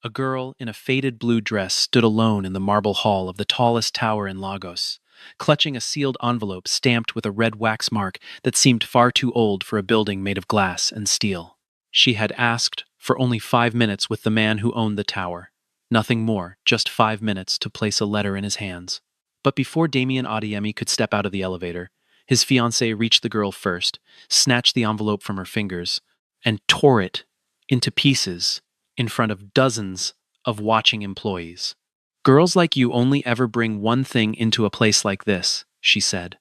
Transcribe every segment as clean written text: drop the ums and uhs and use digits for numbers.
A girl in a faded blue dress stood alone in the marble hall of the tallest tower in Lagos, clutching a sealed envelope stamped with a red wax mark that seemed far too old for a building made of glass and steel. She had asked for only 5 minutes with the man who owned the tower. Nothing more, just 5 minutes to place a letter in his hands. But before Damien Adeyemi could step out of the elevator, his fiancée reached the girl first, snatched the envelope from her fingers, and tore it into pieces in front of dozens of watching employees. "Girls like you only ever bring one thing into a place like this," she said,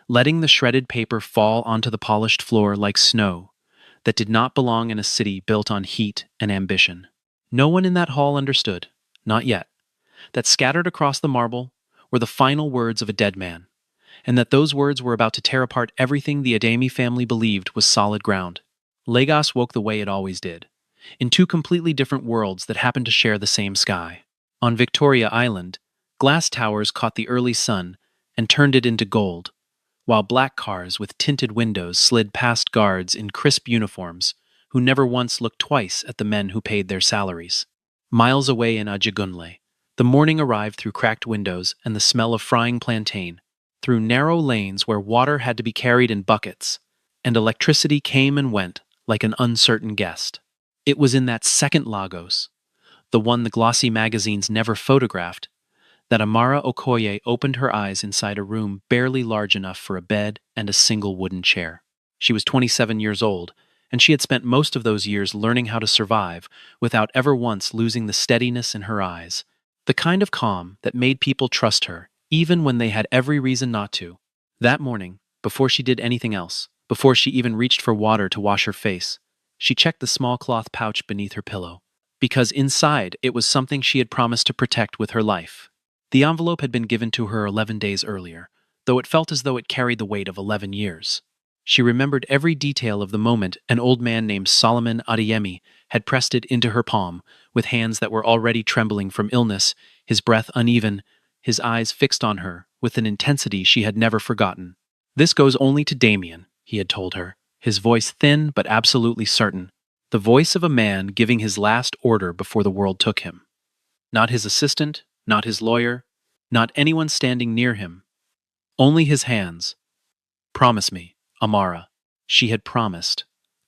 letting the shredded paper fall onto the polished floor like snow that did not belong in a city built on heat and ambition. No one in that hall understood, not yet, that scattered across the marble were the final words of a dead man, and that those words were about to tear apart everything the Ademi family believed was solid ground. Lagos woke the way it always did, in two completely different worlds that happened to share the same sky. On Victoria Island, glass towers caught the early sun and turned it into gold, while black cars with tinted windows slid past guards in crisp uniforms who never once looked twice at the men who paid their salaries. Miles away in Ajigunle, the morning arrived through cracked windows and the smell of frying plantain, through narrow lanes where water had to be carried in buckets, and electricity came and went like an uncertain guest. It was in that second Lagos, the one the glossy magazines never photographed, that Amara Okoye opened her eyes inside a room barely large enough for a bed and a single wooden chair. She was 27 years old, and she had spent most of those years learning how to survive without ever once losing the steadiness in her eyes, the kind of calm that made people trust her, even when they had every reason not to. That morning, before she did anything else, before she even reached for water to wash her face, she checked the small cloth pouch beneath her pillow, because inside it was something she had promised to protect with her life. The envelope had been given to her 11 days earlier, though it felt as though it carried the weight of 11 years. She remembered every detail of the moment an old man named Solomon Adeyemi had pressed it into her palm, with hands that were already trembling from illness, his breath uneven, his eyes fixed on her with an intensity she had never forgotten. "This goes only to Damien," he had told her, his voice thin but absolutely certain, the voice of a man giving his last order before the world took him. Not his assistant, not his lawyer, not anyone standing near him. Only his hands. "Promise me, Amara." She had promised.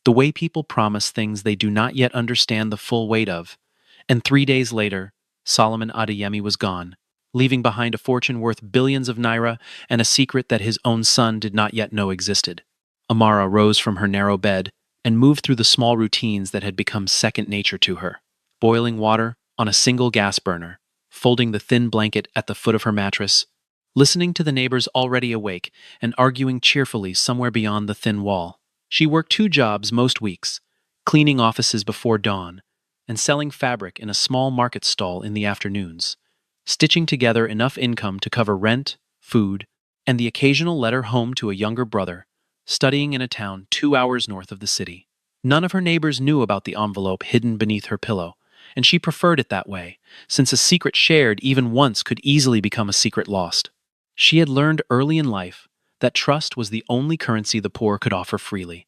The way people promise things they do not yet understand the full weight of. And 3 days later, Solomon Adeyemi was gone, leaving behind a fortune worth billions of naira and a secret that his own son did not yet know existed. Amara rose from her narrow bed and moved through the small routines that had become second nature to her. Boiling water on a single gas burner, folding the thin blanket at the foot of her mattress, listening to the neighbors already awake and arguing cheerfully somewhere beyond the thin wall. She worked 2 jobs most weeks, cleaning offices before dawn and selling fabric in a small market stall in the afternoons, stitching together enough income to cover rent, food, and the occasional letter home to a younger brother, studying in a town 2 hours north of the city. None of her neighbors knew about the envelope hidden beneath her pillow, and she preferred it that way, since a secret shared even once could easily become a secret lost. She had learned early in life that trust was the only currency the poor could offer freely,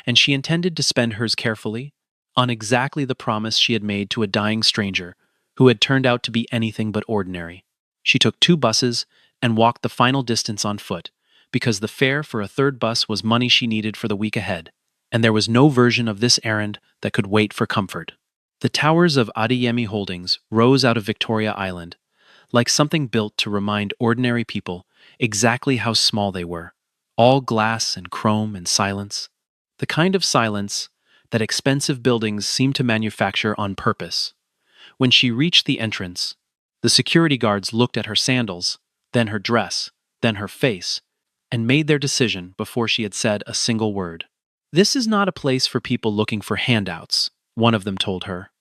and she intended to spend hers carefully, on exactly the promise she had made to a dying stranger who had turned out to be anything but ordinary. She took 2 buses and walked the final distance on foot, because the fare for a third bus was money she needed for the week ahead, and there was no version of this errand that could wait for comfort. The towers of Adeyemi Holdings rose out of Victoria Island, like something built to remind ordinary people exactly how small they were, all glass and chrome and silence, the kind of silence that expensive buildings seem to manufacture on purpose. When she reached the entrance, the security guards looked at her sandals, then her dress, then her face, and made their decision before she had said a single word. "This is not a place for people looking for handouts," one of them told her.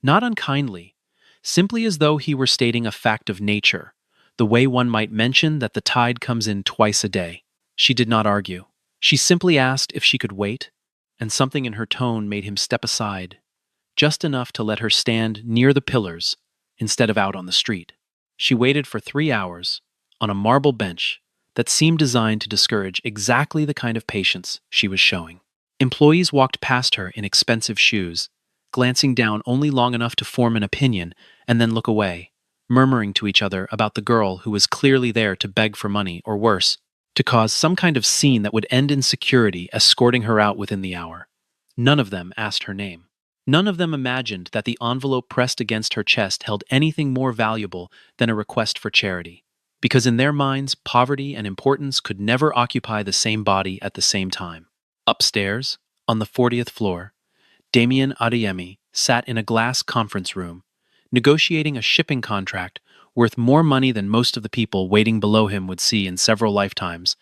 Not unkindly, simply as though he were stating a fact of nature, the way one might mention that the tide comes in twice a day. She did not argue. She simply asked if she could wait, and something in her tone made him step aside, just enough to let her stand near the pillars instead of out on the street. She waited for 3 hours on a marble bench that seemed designed to discourage exactly the kind of patience she was showing. Employees walked past her in expensive shoes, glancing down only long enough to form an opinion and then look away, murmuring to each other about the girl who was clearly there to beg for money, or worse, to cause some kind of scene that would end in security escorting her out within the hour. None of them asked her name. None of them imagined that the envelope pressed against her chest held anything more valuable than a request for charity, because in their minds, poverty and importance could never occupy the same body at the same time. Upstairs, on the 40th floor, Damien Adeyemi sat in a glass conference room, negotiating a shipping contract worth more money than most of the people waiting below him would see in several lifetimes,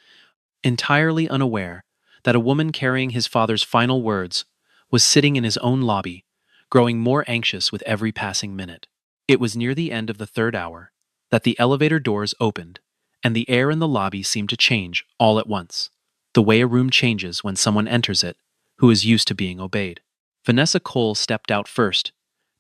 entirely unaware that a woman carrying his father's final words was sitting in his own lobby, growing more anxious with every passing minute. It was near the end of the third hour that the elevator doors opened, and the air in the lobby seemed to change all at once, the way a room changes when someone enters it who is used to being obeyed. Vanessa Cole stepped out first,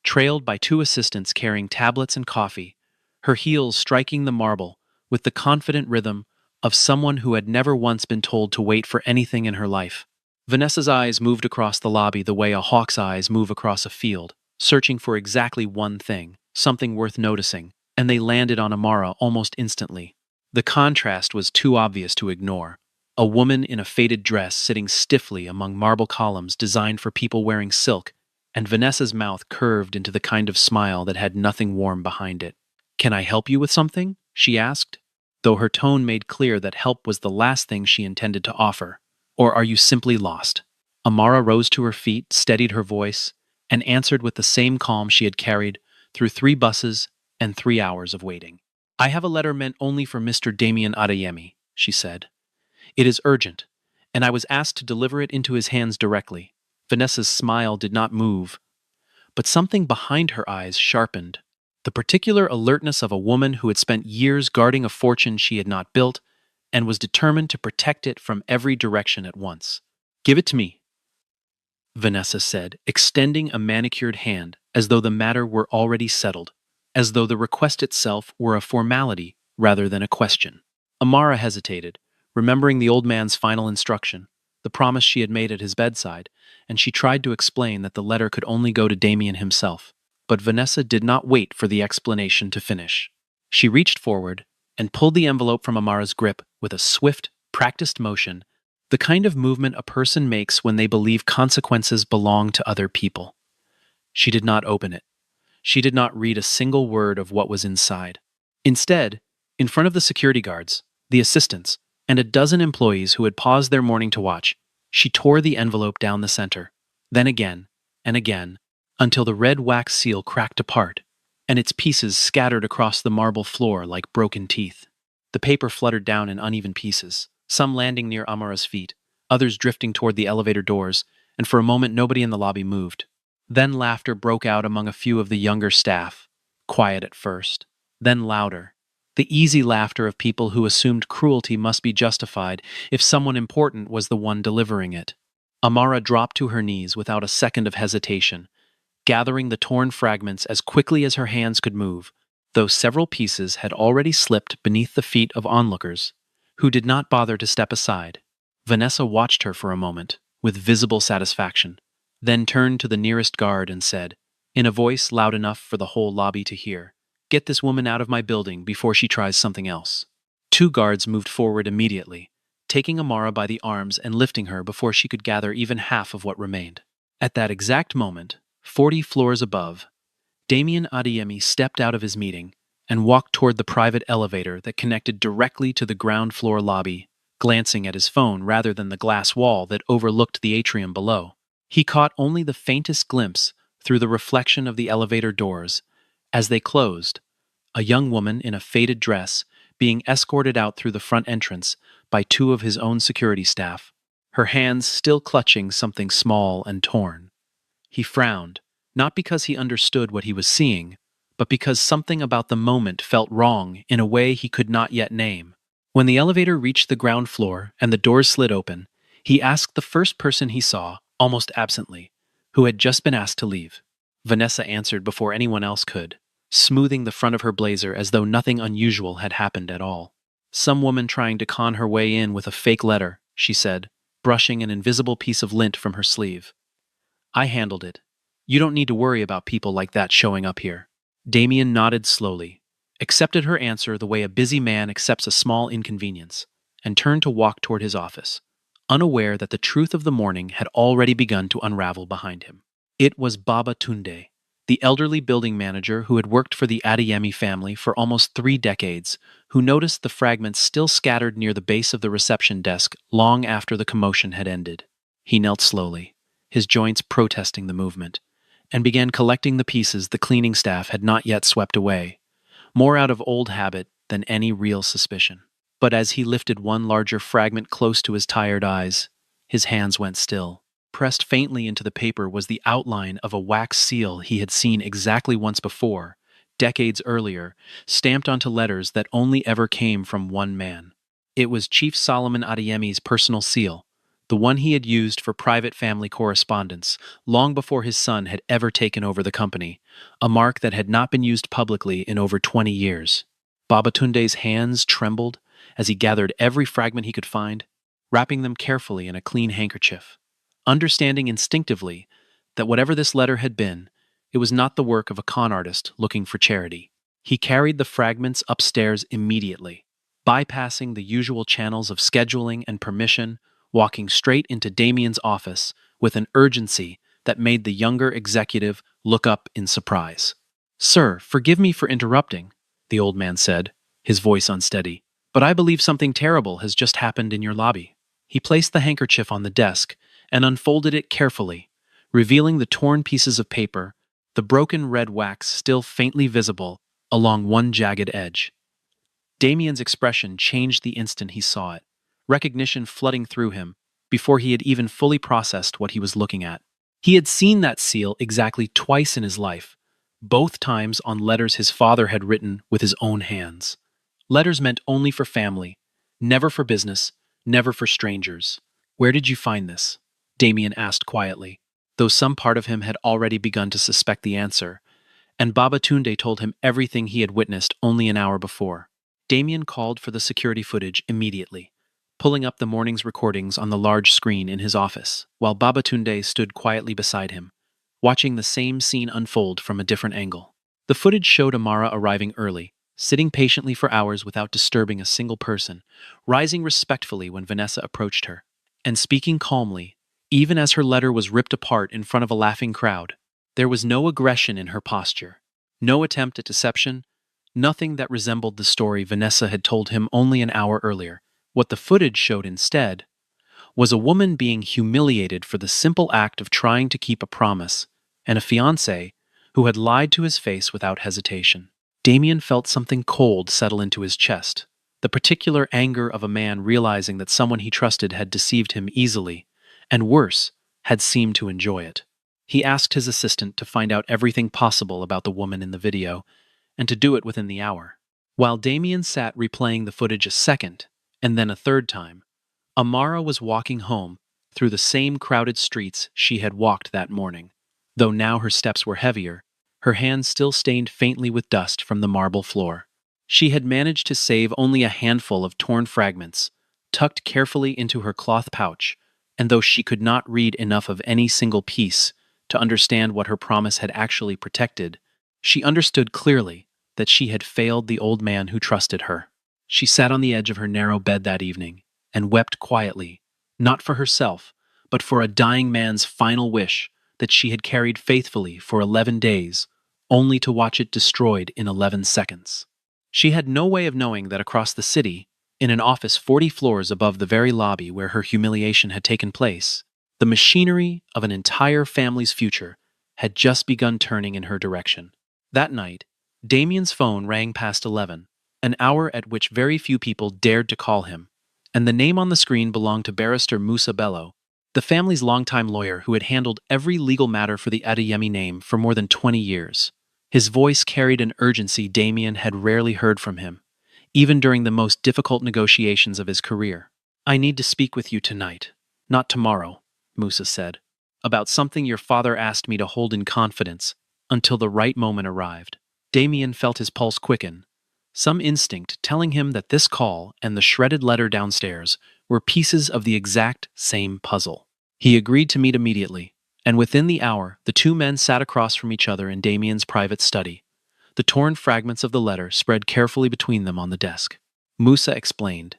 trailed by two assistants carrying tablets and coffee, her heels striking the marble with the confident rhythm of someone who had never once been told to wait for anything in her life. Vanessa's eyes moved across the lobby the way a hawk's eyes move across a field, searching for exactly one thing, something worth noticing, and they landed on Amara almost instantly. The contrast was too obvious to ignore. A woman in a faded dress sitting stiffly among marble columns designed for people wearing silk, and Vanessa's mouth curved into the kind of smile that had nothing warm behind it. "Can I help you with something?" she asked, though her tone made clear that help was the last thing she intended to offer. "Or are you simply lost?" Amara rose to her feet, steadied her voice, and answered with the same calm she had carried through 3 buses and 3 hours of waiting. "I have a letter meant only for Mr. Damien Adeyemi," she said. "It is urgent, and I was asked to deliver it into his hands directly." Vanessa's smile did not move, but something behind her eyes sharpened. The particular alertness of a woman who had spent years guarding a fortune she had not built and was determined to protect it from every direction at once. "Give it to me," Vanessa said, extending a manicured hand as though the matter were already settled, as though the request itself were a formality rather than a question. Amara hesitated, remembering the old man's final instruction, the promise she had made at his bedside, and she tried to explain that the letter could only go to Damien himself. But Vanessa did not wait for the explanation to finish. She reached forward and pulled the envelope from Amara's grip with a swift, practiced motion, the kind of movement a person makes when they believe consequences belong to other people. She did not open it. She did not read a single word of what was inside. Instead, in front of the security guards, the assistants, and a dozen employees who had paused their morning to watch, she tore the envelope down the center, then again and again, until the red wax seal cracked apart, and its pieces scattered across the marble floor like broken teeth. The paper fluttered down in uneven pieces, some landing near Amara's feet, others drifting toward the elevator doors, and for a moment nobody in the lobby moved. Then laughter broke out among a few of the younger staff, quiet at first, then louder, the easy laughter of people who assumed cruelty must be justified if someone important was the one delivering it. Amara dropped to her knees without a second of hesitation, gathering the torn fragments as quickly as her hands could move, though several pieces had already slipped beneath the feet of onlookers, who did not bother to step aside. Vanessa watched her for a moment, with visible satisfaction, then turned to the nearest guard and said, in a voice loud enough for the whole lobby to hear, "Get this woman out of my building before she tries something else." 2 guards moved forward immediately, taking Amara by the arms and lifting her before she could gather even half of what remained. At that exact moment, 40 floors above, Damien Adeyemi stepped out of his meeting and walked toward the private elevator that connected directly to the ground floor lobby, glancing at his phone rather than the glass wall that overlooked the atrium below. He caught only the faintest glimpse through the reflection of the elevator doors. As they closed, a young woman in a faded dress being escorted out through the front entrance by 2 of his own security staff, her hands still clutching something small and torn. He frowned, not because he understood what he was seeing, but because something about the moment felt wrong in a way he could not yet name. When the elevator reached the ground floor and the doors slid open, he asked the first person he saw, almost absently, who had just been asked to leave. Vanessa answered before anyone else could, smoothing the front of her blazer as though nothing unusual had happened at all. "Some woman trying to con her way in with a fake letter," she said, brushing an invisible piece of lint from her sleeve. "I handled it. You don't need to worry about people like that showing up here. Damien nodded slowly, accepted her answer the way a busy man accepts a small inconvenience, and turned to walk toward his office, unaware that the truth of the morning had already begun to unravel behind him. It was Baba Tunde, the elderly building manager who had worked for the Adeyemi family for almost 3 decades, who noticed the fragments still scattered near the base of the reception desk long after the commotion had ended. He knelt slowly, his joints protesting the movement, and began collecting the pieces the cleaning staff had not yet swept away, more out of old habit than any real suspicion. But as he lifted one larger fragment close to his tired eyes, his hands went still. Pressed faintly into the paper was the outline of a wax seal he had seen exactly once before, decades earlier, stamped onto letters that only ever came from one man. It was Chief Solomon Adeyemi's personal seal, the one he had used for private family correspondence, long before his son had ever taken over the company, a mark that had not been used publicly in over 20 years. Babatunde's hands trembled as he gathered every fragment he could find, wrapping them carefully in a clean handkerchief, understanding instinctively that whatever this letter had been, it was not the work of a con artist looking for charity. He carried the fragments upstairs immediately, bypassing the usual channels of scheduling and permission, walking straight into Damien's office with an urgency that made the younger executive look up in surprise. "Sir, forgive me for interrupting," the old man said, his voice unsteady, "but I believe something terrible has just happened in your lobby." He placed the handkerchief on the desk and unfolded it carefully, revealing the torn pieces of paper, the broken red wax still faintly visible along one jagged edge. Damien's expression changed the instant he saw it, recognition flooding through him before he had even fully processed what he was looking at. He had seen that seal exactly twice in his life, both times on letters his father had written with his own hands. Letters meant only for family, never for business, never for strangers. "Where did you find this?" Damien asked quietly, though some part of him had already begun to suspect the answer, and Babatunde told him everything he had witnessed only an hour before. Damien called for the security footage immediately, pulling up the morning's recordings on the large screen in his office, while Babatunde stood quietly beside him, watching the same scene unfold from a different angle. The footage showed Amara arriving early, sitting patiently for hours without disturbing a single person, rising respectfully when Vanessa approached her, and speaking calmly, even as her letter was ripped apart in front of a laughing crowd. There was no aggression in her posture, no attempt at deception, nothing that resembled the story Vanessa had told him only an hour earlier. What the footage showed instead was a woman being humiliated for the simple act of trying to keep a promise, and a fiancé who had lied to his face without hesitation. Damien felt something cold settle into his chest, the particular anger of a man realizing that someone he trusted had deceived him easily, and worse, had seemed to enjoy it. He asked his assistant to find out everything possible about the woman in the video, and to do it within the hour. While Damien sat replaying the footage a second, and then a third time, Amara was walking home through the same crowded streets she had walked that morning, though now her steps were heavier, her hands still stained faintly with dust from the marble floor. She had managed to save only a handful of torn fragments, tucked carefully into her cloth pouch, and though she could not read enough of any single piece to understand what her promise had actually protected, she understood clearly that she had failed the old man who trusted her. She sat on the edge of her narrow bed that evening and wept quietly, not for herself, but for a dying man's final wish that she had carried faithfully for 11 days, only to watch it destroyed in 11 seconds. She had no way of knowing that across the city, in an office 40 floors above the very lobby where her humiliation had taken place, the machinery of an entire family's future had just begun turning in her direction. That night, Damien's phone rang past 11, an hour at which very few people dared to call him, and the name on the screen belonged to Barrister Musa Bello, the family's longtime lawyer who had handled every legal matter for the Adeyemi name for more than 20 years. His voice carried an urgency Damien had rarely heard from him, even during the most difficult negotiations of his career. "I need to speak with you tonight, not tomorrow," Musa said, "about something your father asked me to hold in confidence until the right moment arrived." Damien felt his pulse quicken, some instinct telling him that this call and the shredded letter downstairs were pieces of the exact same puzzle. He agreed to meet immediately, And within the hour, the two men sat across from each other in Damien's private study. The torn fragments of the letter spread carefully between them on the desk. Musa explained,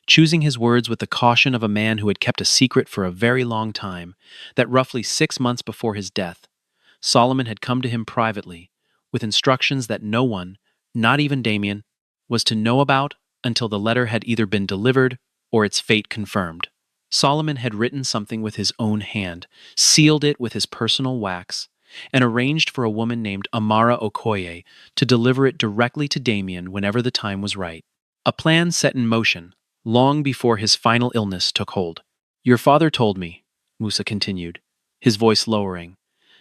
choosing his words with the caution of a man who had kept a secret for a very long time, that roughly 6 months before his death, Solomon had come to him privately, with instructions that no one, not even Damien, was to know about until the letter had either been delivered or its fate confirmed. Solomon had written something with his own hand, sealed it with his personal wax, and arranged for a woman named Amara Okoye to deliver it directly to Damien whenever the time was right. A plan set in motion, long before his final illness took hold. Your father told me, Musa continued, his voice lowering,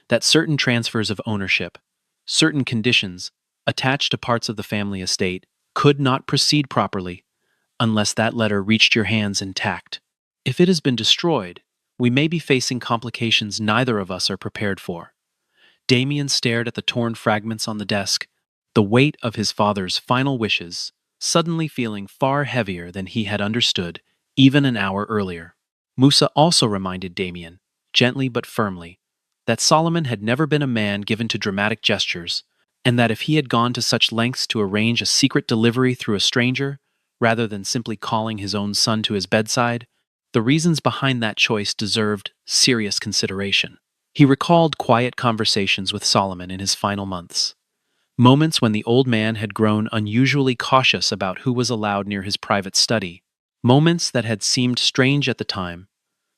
that certain transfers of ownership, certain conditions attached to parts of the family estate, could not proceed properly unless that letter reached your hands intact. If it has been destroyed, we may be facing complications neither of us are prepared for. Damien stared at the torn fragments on the desk, the weight of his father's final wishes suddenly feeling far heavier than he had understood even an hour earlier. Musa also reminded Damien, gently but firmly, that Solomon had never been a man given to dramatic gestures, and that if he had gone to such lengths to arrange a secret delivery through a stranger, rather than simply calling his own son to his bedside, the reasons behind that choice deserved serious consideration. He recalled quiet conversations with Solomon in his final months, moments when the old man had grown unusually cautious about who was allowed near his private study, moments that had seemed strange at the time,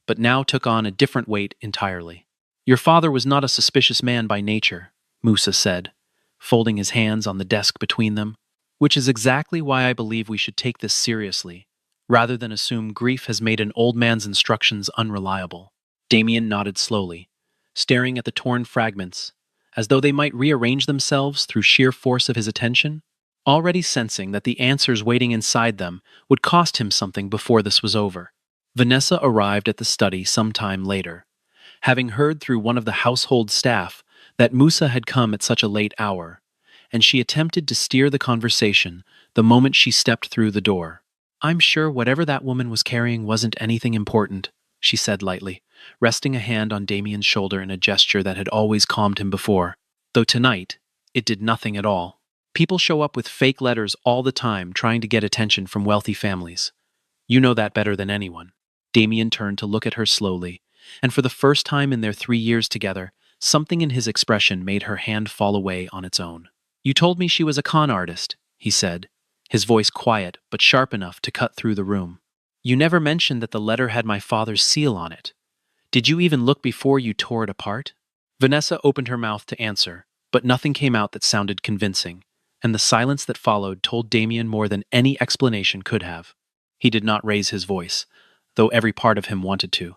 but now took on a different weight entirely. Your father was not a suspicious man by nature, Musa said, folding his hands on the desk between them, which is exactly why I believe we should take this seriously, rather than assume grief has made an old man's instructions unreliable. Damien nodded slowly, staring at the torn fragments, as though they might rearrange themselves through sheer force of his attention, already sensing that the answers waiting inside them would cost him something before this was over. Vanessa arrived at the study some time later, having heard through one of the household staff that Musa had come at such a late hour, and she attempted to steer the conversation the moment she stepped through the door. I'm sure whatever that woman was carrying wasn't anything important, she said lightly, resting a hand on Damien's shoulder in a gesture that had always calmed him before, though tonight it did nothing at all. People show up with fake letters all the time trying to get attention from wealthy families. You know that better than anyone. Damien turned to look at her slowly, and for the first time in their 3 years together, something in his expression made her hand fall away on its own. You told me she was a con artist, he said, his voice quiet but sharp enough to cut through the room. You never mentioned that the letter had my father's seal on it. Did you even look before you tore it apart? Vanessa opened her mouth to answer, but nothing came out that sounded convincing, and the silence that followed told Damien more than any explanation could have. He did not raise his voice, though every part of him wanted to,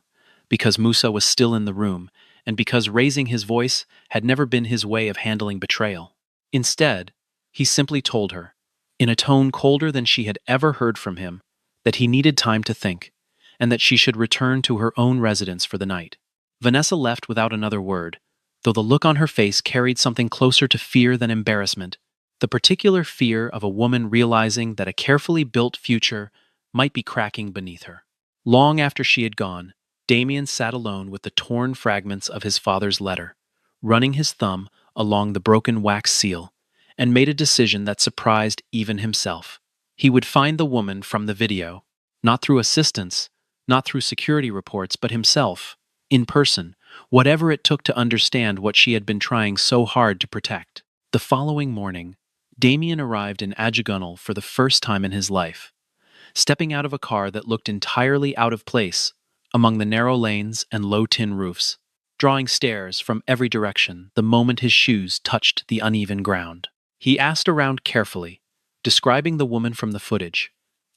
because Musa was still in the room, and because raising his voice had never been his way of handling betrayal. Instead, he simply told her, in a tone colder than she had ever heard from him, that he needed time to think, and that she should return to her own residence for the night. Vanessa left without another word, though the look on her face carried something closer to fear than embarrassment, the particular fear of a woman realizing that a carefully built future might be cracking beneath her. Long after she had gone, Damien sat alone with the torn fragments of his father's letter, running his thumb along the broken wax seal, and made a decision that surprised even himself. He would find the woman from the video, not through assistance, not through security reports, but himself, in person, whatever it took to understand what she had been trying so hard to protect. The following morning, Damien arrived in Ajagunal for the first time in his life, stepping out of a car that looked entirely out of place among the narrow lanes and low tin roofs, drawing stares from every direction the moment his shoes touched the uneven ground. He asked around carefully, describing the woman from the footage,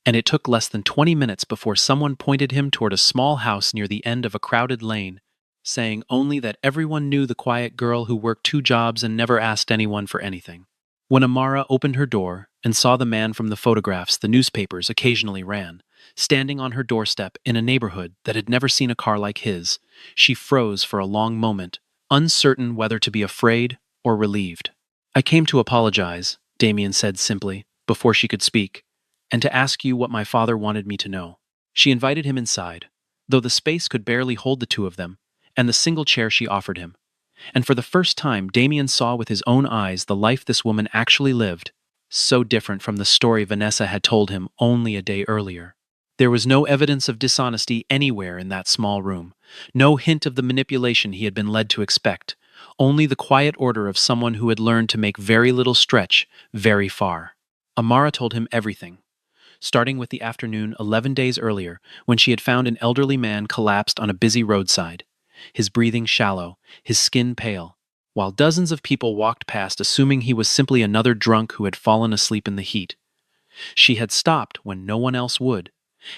and it took less than 20 minutes before someone pointed him toward a small house near the end of a crowded lane, saying only that everyone knew the quiet girl who worked 2 jobs and never asked anyone for anything. When Amara opened her door and saw the man from the photographs the newspapers occasionally ran, standing on her doorstep in a neighborhood that had never seen a car like his, she froze for a long moment, uncertain whether to be afraid or relieved. I came to apologize, Damien said simply, before she could speak, and to ask you what my father wanted me to know. She invited him inside, though the space could barely hold the two of them, and the single chair she offered him. And for the first time, Damien saw with his own eyes the life this woman actually lived, so different from the story Vanessa had told him only a day earlier. There was no evidence of dishonesty anywhere in that small room, no hint of the manipulation he had been led to expect, only the quiet order of someone who had learned to make very little stretch very far. Amara told him everything, starting with the afternoon 11 days earlier when she had found an elderly man collapsed on a busy roadside, his breathing shallow, his skin pale, while dozens of people walked past assuming he was simply another drunk who had fallen asleep in the heat. She had stopped when no one else would,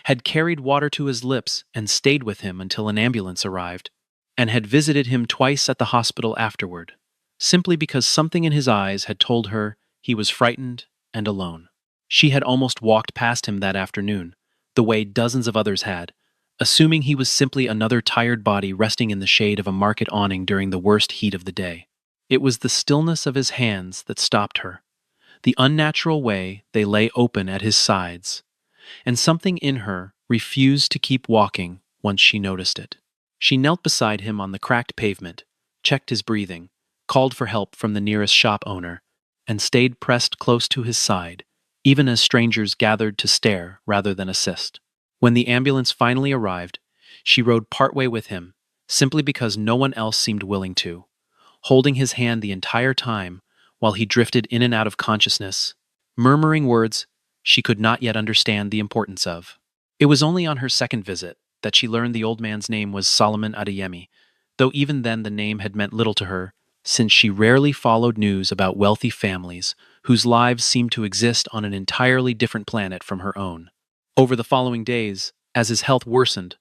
had carried water to his lips and stayed with him until an ambulance arrived, and had visited him twice at the hospital afterward, simply because something in his eyes had told her he was frightened and alone. She had almost walked past him that afternoon, the way dozens of others had, assuming he was simply another tired body resting in the shade of a market awning during the worst heat of the day. It was the stillness of his hands that stopped her, the unnatural way they lay open at his sides, and something in her refused to keep walking once she noticed it. She knelt beside him on the cracked pavement, checked his breathing, called for help from the nearest shop owner, and stayed pressed close to his side, even as strangers gathered to stare rather than assist. When the ambulance finally arrived, she rode partway with him, simply because no one else seemed willing to, holding his hand the entire time while he drifted in and out of consciousness, murmuring words she could not yet understand the importance of. It was only on her second visit that she learned the old man's name was Solomon Adeyemi, though even then the name had meant little to her, since she rarely followed news about wealthy families whose lives seemed to exist on an entirely different planet from her own. Over the following days, as his health worsened,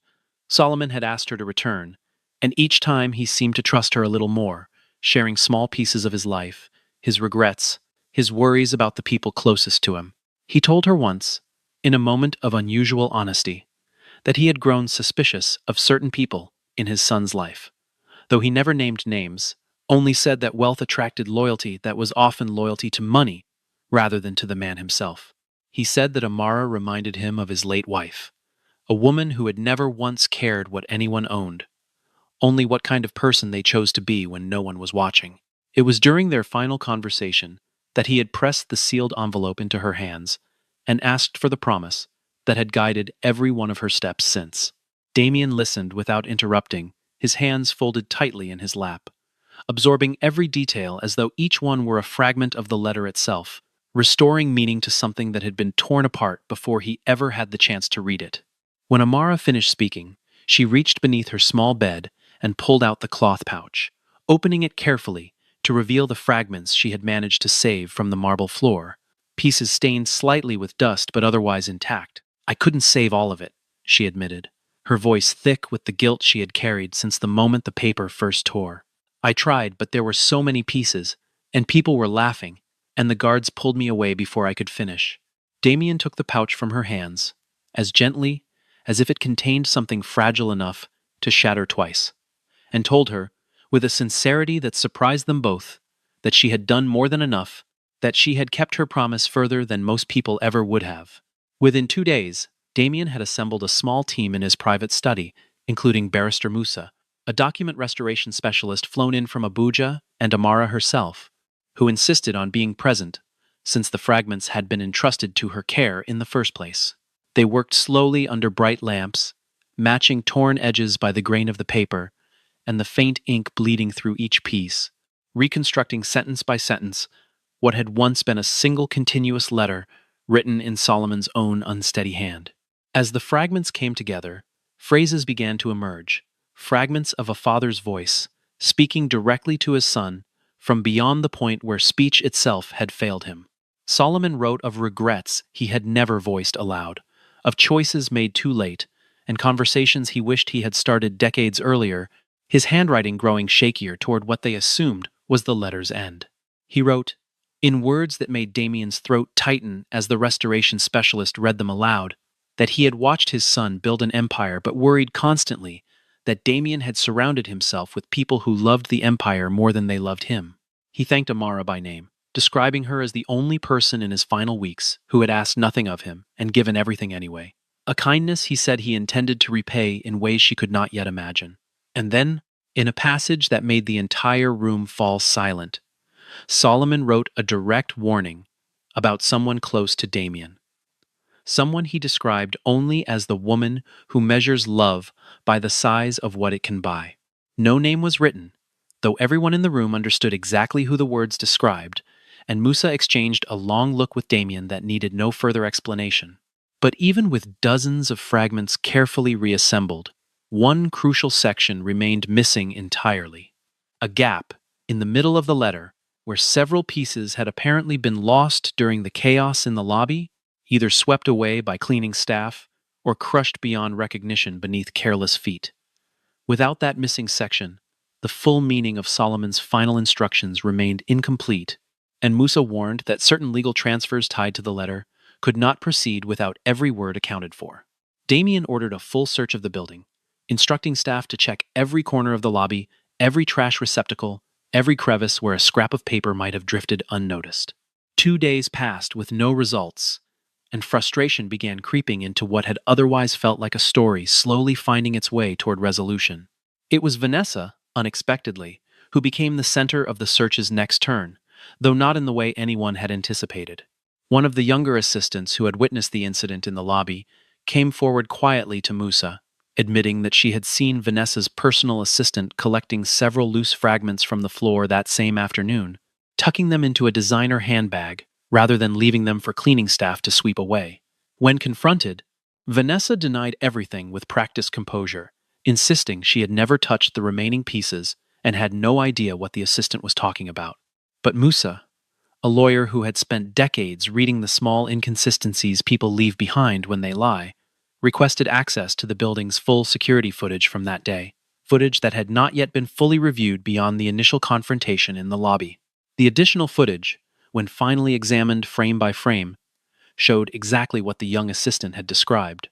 Solomon had asked her to return, and each time he seemed to trust her a little more, sharing small pieces of his life, his regrets, his worries about the people closest to him. He told her once, in a moment of unusual honesty, that he had grown suspicious of certain people in his son's life, though he never named names, only said that wealth attracted loyalty that was often loyalty to money rather than to the man himself. He said that Amara reminded him of his late wife, a woman who had never once cared what anyone owned, only what kind of person they chose to be when no one was watching. It was during their final conversation that he had pressed the sealed envelope into her hands and asked for the promise that had guided every one of her steps since. Damien listened without interrupting, his hands folded tightly in his lap, absorbing every detail as though each one were a fragment of the letter itself, restoring meaning to something that had been torn apart before he ever had the chance to read it. When Amara finished speaking, she reached beneath her small bed and pulled out the cloth pouch, opening it carefully to reveal the fragments she had managed to save from the marble floor, pieces stained slightly with dust but otherwise intact. "I couldn't save all of it," she admitted, her voice thick with the guilt she had carried since the moment the paper first tore. "I tried, but there were so many pieces, and people were laughing, and the guards pulled me away before I could finish." Damien took the pouch from her hands, as gently as if it contained something fragile enough to shatter twice, and told her, with a sincerity that surprised them both, that she had done more than enough, that she had kept her promise further than most people ever would have. Within 2 days, Damien had assembled a small team in his private study, including Barrister Musa, a document restoration specialist flown in from Abuja, and Amara herself, who insisted on being present, since the fragments had been entrusted to her care in the first place. They worked slowly under bright lamps, matching torn edges by the grain of the paper and the faint ink bleeding through each piece, reconstructing sentence by sentence what had once been a single continuous letter written in Solomon's own unsteady hand. As the fragments came together, phrases began to emerge, fragments of a father's voice, speaking directly to his son from beyond the point where speech itself had failed him. Solomon wrote of regrets he had never voiced aloud, of choices made too late, and conversations he wished he had started decades earlier, his handwriting growing shakier toward what they assumed was the letter's end. He wrote, in words that made Damien's throat tighten as the restoration specialist read them aloud, that he had watched his son build an empire but worried constantly that Damien had surrounded himself with people who loved the empire more than they loved him. He thanked Amara by name, describing her as the only person in his final weeks who had asked nothing of him and given everything anyway. A kindness he said he intended to repay in ways she could not yet imagine. And then, In a passage that made the entire room fall silent, Solomon wrote a direct warning about someone close to Damien, someone he described only as the woman who measures love by the size of what it can buy. No name was written, though everyone in the room understood exactly who the words described, and Musa exchanged a long look with Damien that needed no further explanation. But even with dozens of fragments carefully reassembled, one crucial section remained missing entirely. A gap in the middle of the letter, where several pieces had apparently been lost during the chaos in the lobby, either swept away by cleaning staff or crushed beyond recognition beneath careless feet. Without that missing section, the full meaning of Solomon's final instructions remained incomplete, and Musa warned that certain legal transfers tied to the letter could not proceed without every word accounted for. Damien ordered a full search of the building, instructing staff to check every corner of the lobby, every trash receptacle, every crevice where a scrap of paper might have drifted unnoticed. 2 days passed with no results, and frustration began creeping into what had otherwise felt like a story slowly finding its way toward resolution. It was Vanessa, unexpectedly, who became the center of the search's next turn, though not in the way anyone had anticipated. One of the younger assistants who had witnessed the incident in the lobby came forward quietly to Musa, admitting that she had seen Vanessa's personal assistant collecting several loose fragments from the floor that same afternoon, tucking them into a designer handbag rather than leaving them for cleaning staff to sweep away. When confronted, Vanessa denied everything with practiced composure, insisting she had never touched the remaining pieces and had no idea what the assistant was talking about. But Musa, a lawyer who had spent decades reading the small inconsistencies people leave behind when they lie, requested access to the building's full security footage from that day, footage that had not yet been fully reviewed beyond the initial confrontation in the lobby. The additional footage, when finally examined frame by frame, showed exactly what the young assistant had described.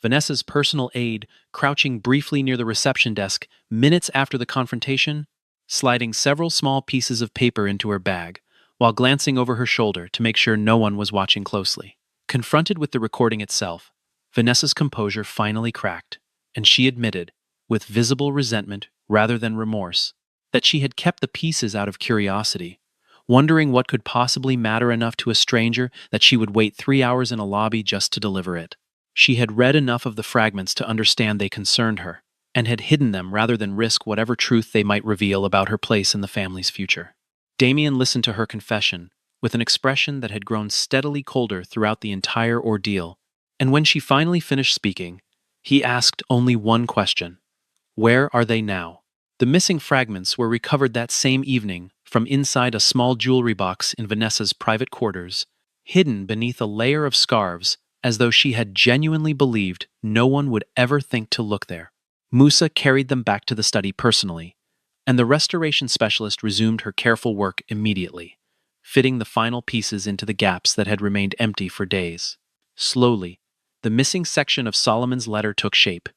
Vanessa's personal aide crouching briefly near the reception desk minutes after the confrontation, sliding several small pieces of paper into her bag, while glancing over her shoulder to make sure no one was watching closely. Confronted with the recording itself, Vanessa's composure finally cracked, and she admitted, with visible resentment rather than remorse, that she had kept the pieces out of curiosity, wondering what could possibly matter enough to a stranger that she would wait 3 hours in a lobby just to deliver it. She had read enough of the fragments to understand they concerned her, and had hidden them rather than risk whatever truth they might reveal about her place in the family's future. Damien listened to her confession with an expression that had grown steadily colder throughout the entire ordeal, and when she finally finished speaking, he asked only one question: "Where are they now?" The missing fragments were recovered that same evening from inside a small jewelry box in Vanessa's private quarters, hidden beneath a layer of scarves as though she had genuinely believed no one would ever think to look there. Musa carried them back to the study personally, and the restoration specialist resumed her careful work immediately, fitting the final pieces into the gaps that had remained empty for days. Slowly, the missing section of Solomon's letter took shape,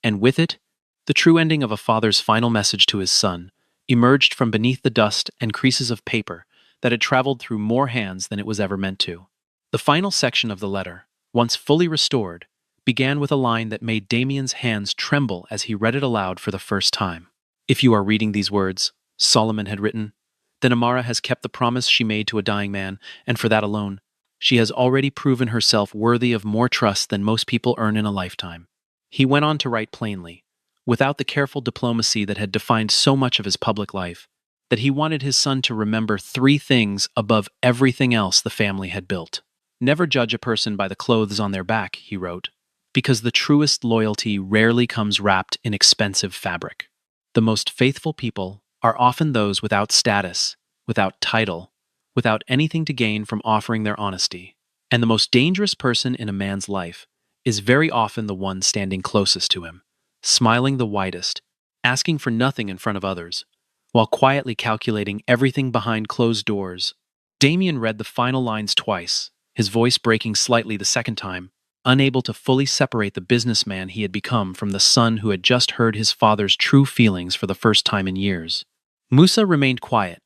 and with it, the true ending of a father's final message to his son emerged from beneath the dust and creases of paper that had traveled through more hands than it was ever meant to. The final section of the letter, once fully restored, began with a line that made Damien's hands tremble as he read it aloud for the first time. "If you are reading these words," Solomon had written, "then Amara has kept the promise she made to a dying man, and for that alone, she has already proven herself worthy of more trust than most people earn in a lifetime." He went on to write plainly, without the careful diplomacy that had defined so much of his public life, that he wanted his son to remember 3 things above everything else the family had built. "Never judge a person by the clothes on their back," he wrote, "because the truest loyalty rarely comes wrapped in expensive fabric. The most faithful people are often those without status, without title, without anything to gain from offering their honesty. And the most dangerous person in a man's life is very often the one standing closest to him, smiling the widest, asking for nothing in front of others, while quietly calculating everything behind closed doors." Damien read the final lines twice, his voice breaking slightly the second time, unable to fully separate the businessman he had become from the son who had just heard his father's true feelings for the first time in years. Musa remained quiet,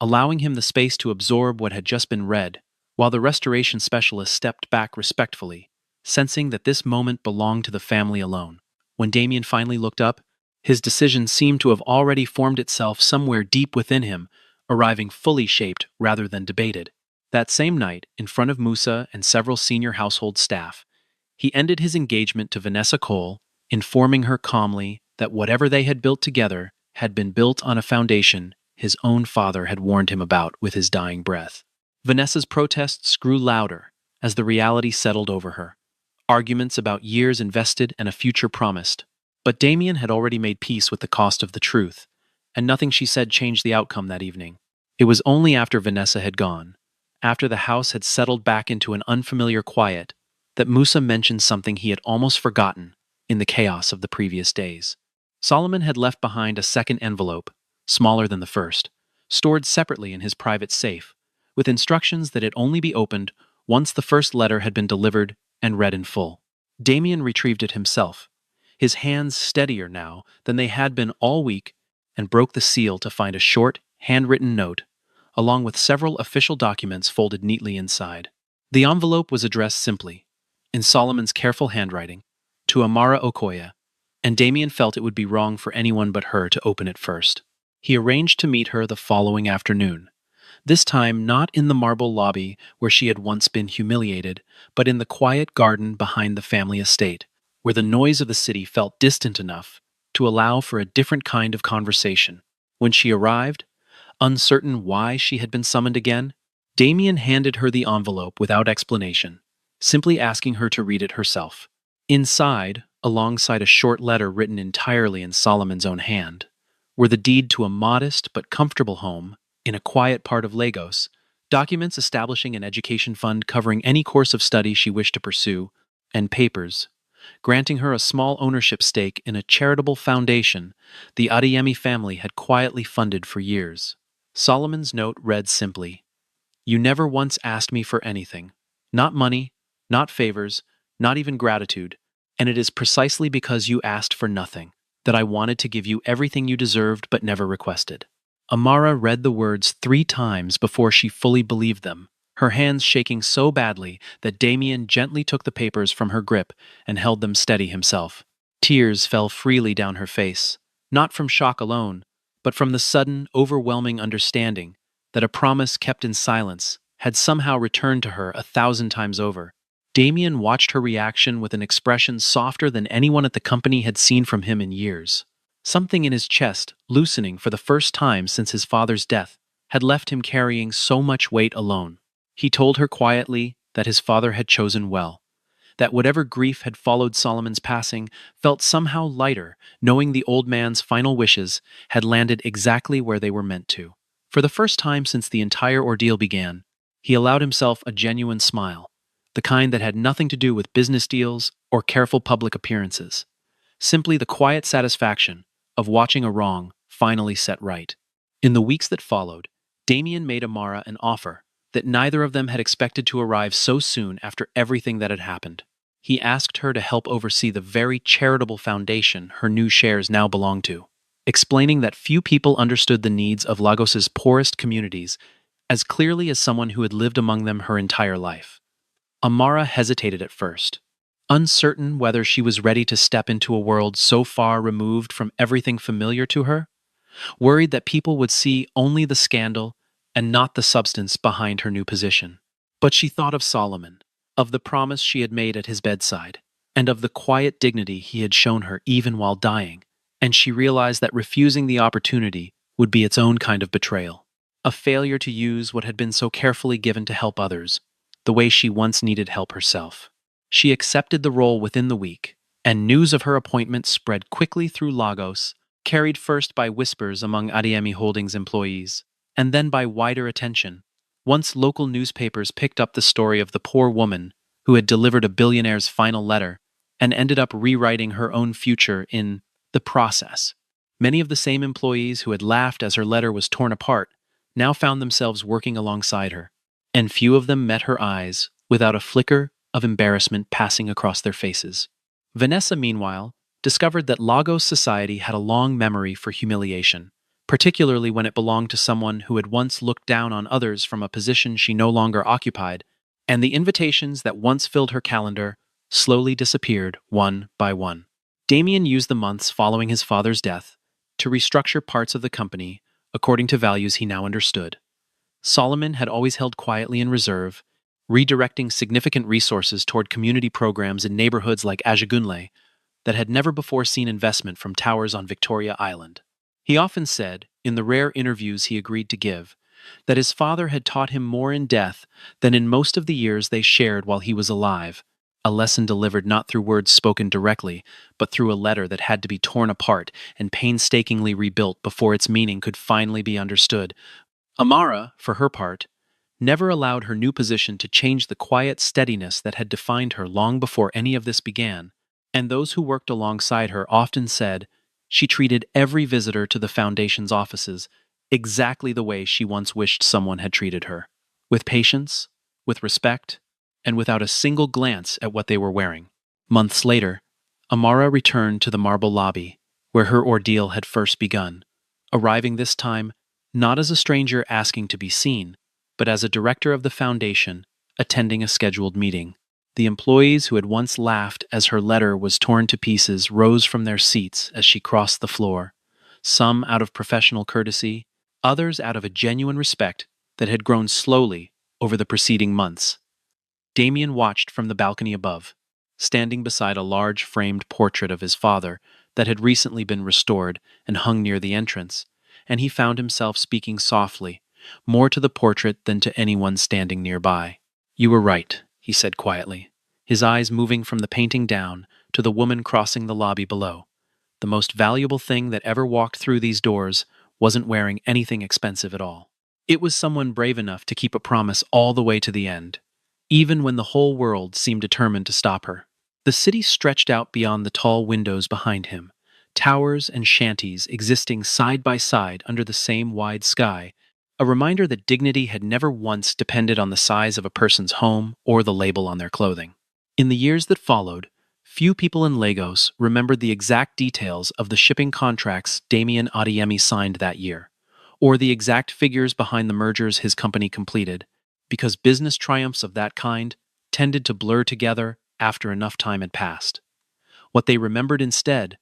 allowing him the space to absorb what had just been read, while the restoration specialist stepped back respectfully, sensing that this moment belonged to the family alone. When Damien finally looked up, His decision seemed to have already formed itself somewhere deep within him, arriving fully shaped rather than debated. That same night, in front of Musa and several senior household staff, he ended his engagement to Vanessa Cole, informing her calmly that whatever they had built together had been built on a foundation his own father had warned him about with his dying breath. Vanessa's protests grew louder as the reality settled over her. Arguments about years invested and a future promised. But Damien had already made peace with the cost of the truth, and nothing she said changed the outcome that evening. It was only after Vanessa had gone, after the house had settled back into an unfamiliar quiet, that Musa mentioned something he had almost forgotten in the chaos of the previous days. Solomon had left behind a second envelope, smaller than the first, stored separately in his private safe, with instructions that it only be opened once the first letter had been delivered and read in full. Damien retrieved it himself, his hands steadier now than they had been all week, and broke the seal to find a short, handwritten note, along with several official documents folded neatly inside. The envelope was addressed simply, in Solomon's careful handwriting, to Amara Okoye, and Damien felt it would be wrong for anyone but her to open it first. He arranged to meet her the following afternoon, this time not in the marble lobby where she had once been humiliated, but in the quiet garden behind the family estate, where the noise of the city felt distant enough to allow for a different kind of conversation. When she arrived, uncertain why she had been summoned again, Damien handed her the envelope without explanation, simply asking her to read it herself. Inside, alongside a short letter written entirely in Solomon's own hand, were the deed to a modest but comfortable home in a quiet part of Lagos, documents establishing an education fund covering any course of study she wished to pursue, and papers granting her a small ownership stake in a charitable foundation the Adeyemi family had quietly funded for years. Solomon's note read simply, "You never once asked me for anything. Not money, not favors, not even gratitude, and it is precisely because you asked for nothing that I wanted to give you everything you deserved but never requested." Amara read the words 3 times before she fully believed them, her hands shaking so badly that Damien gently took the papers from her grip and held them steady himself. Tears fell freely down her face, not from shock alone, but from the sudden, overwhelming understanding that a promise kept in silence had somehow returned to her 1,000 times over. Damien watched her reaction with an expression softer than anyone at the company had seen from him in years. Something in his chest, loosening for the first time since his father's death, had left him carrying so much weight alone. He told her quietly that his father had chosen well, that whatever grief had followed Solomon's passing felt somehow lighter, knowing the old man's final wishes had landed exactly where they were meant to. For the first time since the entire ordeal began, he allowed himself a genuine smile, the kind that had nothing to do with business deals or careful public appearances. Simply the quiet satisfaction of watching a wrong finally set right. In the weeks that followed, Damien made Amara an offer that neither of them had expected to arrive so soon after everything that had happened. He asked her to help oversee the very charitable foundation her new shares now belonged to, explaining that few people understood the needs of Lagos's poorest communities as clearly as someone who had lived among them her entire life. Amara hesitated at first, uncertain whether she was ready to step into a world so far removed from everything familiar to her, worried that people would see only the scandal and not the substance behind her new position. But she thought of Solomon, of the promise she had made at his bedside, and of the quiet dignity he had shown her even while dying, and she realized that refusing the opportunity would be its own kind of betrayal, a failure to use what had been so carefully given to help others, the way she once needed help herself. She accepted the role within the week, and news of her appointment spread quickly through Lagos, carried first by whispers among Adeyemi Holdings employees, and then by wider attention, once local newspapers picked up the story of the poor woman who had delivered a billionaire's final letter and ended up rewriting her own future in the process. Many of the same employees who had laughed as her letter was torn apart now found themselves working alongside her, and few of them met her eyes without a flicker of embarrassment passing across their faces. Vanessa, meanwhile, discovered that Lagos society had a long memory for humiliation, particularly when it belonged to someone who had once looked down on others from a position she no longer occupied, and the invitations that once filled her calendar slowly disappeared one by one. Damien used the months following his father's death to restructure parts of the company according to values he now understood. Solomon had always held quietly in reserve, redirecting significant resources toward community programs in neighborhoods like Ajagunle that had never before seen investment from towers on Victoria Island. He often said, in the rare interviews he agreed to give, that his father had taught him more in death than in most of the years they shared while he was alive, a lesson delivered not through words spoken directly, but through a letter that had to be torn apart and painstakingly rebuilt before its meaning could finally be understood. Amara, for her part, never allowed her new position to change the quiet steadiness that had defined her long before any of this began, and those who worked alongside her often said she treated every visitor to the Foundation's offices exactly the way she once wished someone had treated her, with patience, with respect, and without a single glance at what they were wearing. Months later, Amara returned to the marble lobby, where her ordeal had first begun, arriving this time not as a stranger asking to be seen, but as a director of the Foundation attending a scheduled meeting. The employees who had once laughed as her letter was torn to pieces rose from their seats as she crossed the floor, some out of professional courtesy, others out of a genuine respect that had grown slowly over the preceding months. Damien watched from the balcony above, standing beside a large framed portrait of his father that had recently been restored and hung near the entrance, and he found himself speaking softly, more to the portrait than to anyone standing nearby. "You were right," he said quietly, his eyes moving from the painting down to the woman crossing the lobby below. The most valuable thing that ever walked through these doors wasn't wearing anything expensive at all. It was someone brave enough to keep a promise all the way to the end, even when the whole world seemed determined to stop her. The city stretched out beyond the tall windows behind him, towers and shanties existing side by side under the same wide sky, a reminder that dignity had never once depended on the size of a person's home or the label on their clothing. In the years that followed, few people in Lagos remembered the exact details of the shipping contracts Damien Adeyemi signed that year, or the exact figures behind the mergers his company completed, because business triumphs of that kind tended to blur together after enough time had passed. What they remembered instead,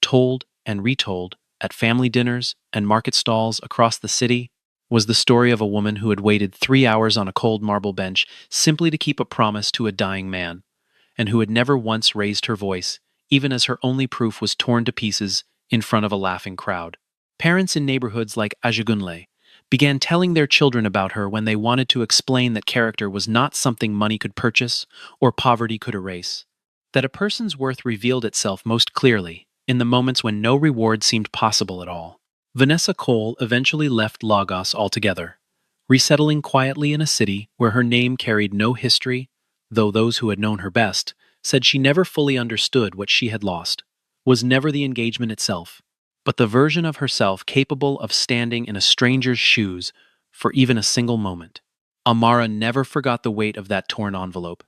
told and retold at family dinners and market stalls across the city, was the story of a woman who had waited 3 hours on a cold marble bench simply to keep a promise to a dying man, and who had never once raised her voice, even as her only proof was torn to pieces in front of a laughing crowd. Parents in neighborhoods like Ajagunle began telling their children about her when they wanted to explain that character was not something money could purchase or poverty could erase, that a person's worth revealed itself most clearly in the moments when no reward seemed possible at all. Vanessa Cole eventually left Lagos altogether, resettling quietly in a city where her name carried no history, though those who had known her best said she never fully understood what she had lost, was never the engagement itself, but the version of herself capable of standing in a stranger's shoes for even a single moment. Amara never forgot the weight of that torn envelope,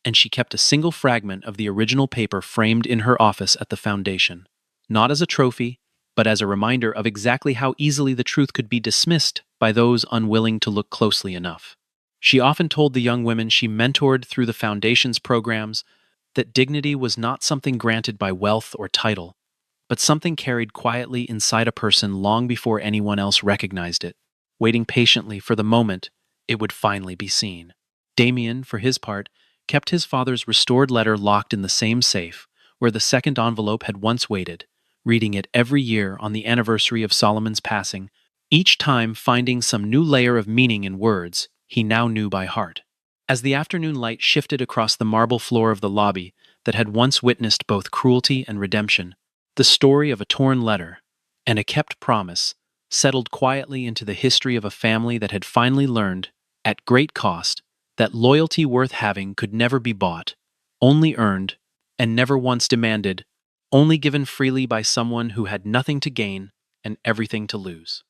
and she kept a single fragment of the original paper framed in her office at the Foundation, not as a trophy, but as a reminder of exactly how easily the truth could be dismissed by those unwilling to look closely enough. She often told the young women she mentored through the Foundation's programs that dignity was not something granted by wealth or title, but something carried quietly inside a person long before anyone else recognized it, waiting patiently for the moment it would finally be seen. Damien, for his part, kept his father's restored letter locked in the same safe where the second envelope had once waited, reading it every year on the anniversary of Solomon's passing, each time finding some new layer of meaning in words he now knew by heart. As the afternoon light shifted across the marble floor of the lobby that had once witnessed both cruelty and redemption, the story of a torn letter and a kept promise settled quietly into the history of a family that had finally learned, at great cost, that loyalty worth having could never be bought, only earned, and never once demanded, only given freely by someone who had nothing to gain and everything to lose.